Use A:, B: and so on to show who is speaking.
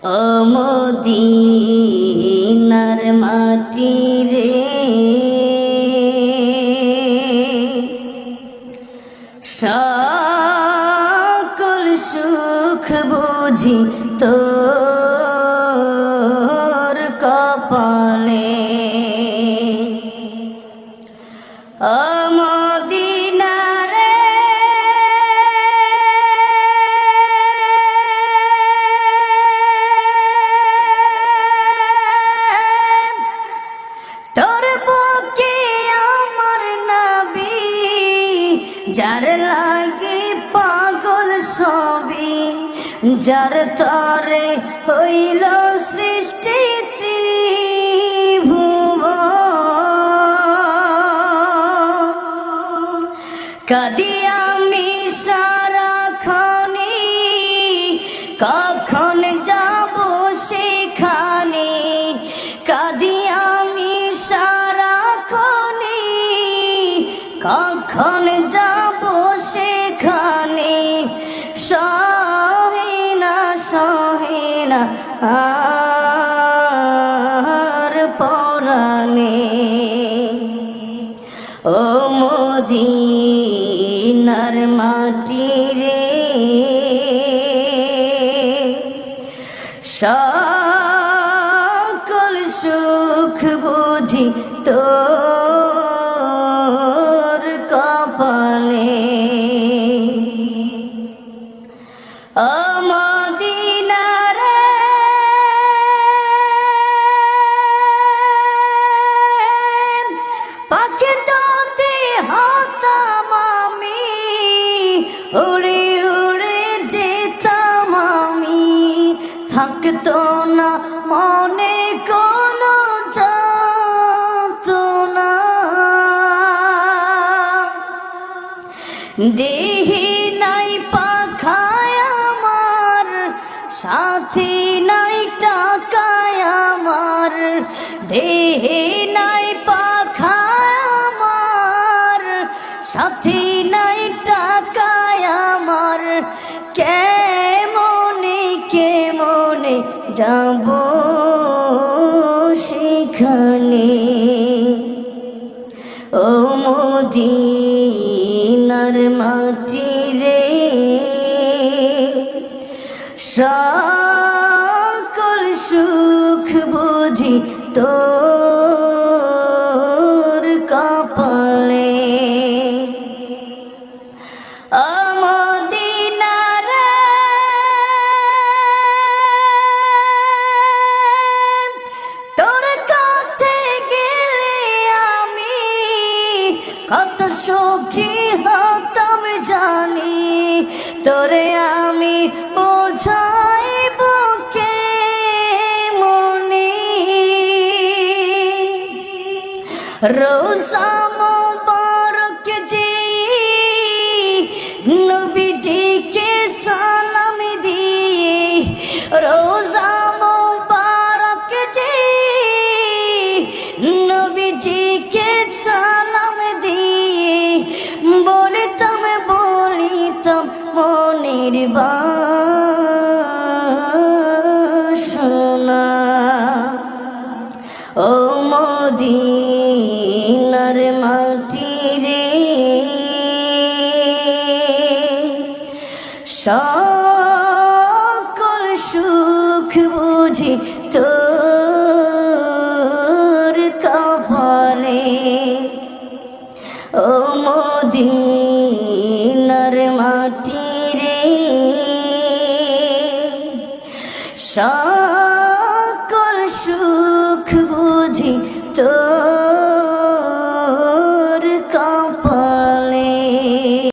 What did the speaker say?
A: ও মদিনার মাটি রে, সকল সুখ বুঝি তোর কপালে। ও মদিনা রে, তোর বুকে আমার নবী, যার লাগি পাগল সবই, যার তরে হইল সৃষ্টি ত্রিভুবন। কাঁদি আমি সারাক্ষণে, কখন যাব সেখানে। কাঁদি আমি সারাক্ষণে, কখন যাব সেখানে। সহে না আর পরাণে। ও মদিনার মাটি রে, সকল সুখ বুঝি তোর কপালে। ও মদিনা রে, পাখি যদি হতাম আমি, উড়ে উড়ে যেতাম আমি। থাকতো না মনে কোনো যন্ত্রণা, দেহি নাই পাখায় আমার, সাথী নাই টাকায় আমার। দেহে নাই পাখায় আমার, সাথী নাই টাকায় আমার। কেমনে যাব সেখানে। ও মদিনার মাটি রে, সকল সুখ বুঝি তোর কপালে। ও মদিনা রে, তোর কাছে গেলে আমি কত সুখী হতাম জানি। তোরে আমি বোঝাইব কেমনে, রোজা মোবারক যে নবীজিকে সালাম দিয়ে। রোজা মোবারক যে নবীজিকে সালাম দিয়ে। বলিতাম মনের বাসনা। ও মদিনার মাটি রে, সকল সুখ বুঝি তোর কপালে। ও মদিনার মাটি রে, সকল সুখ বুঝি তোর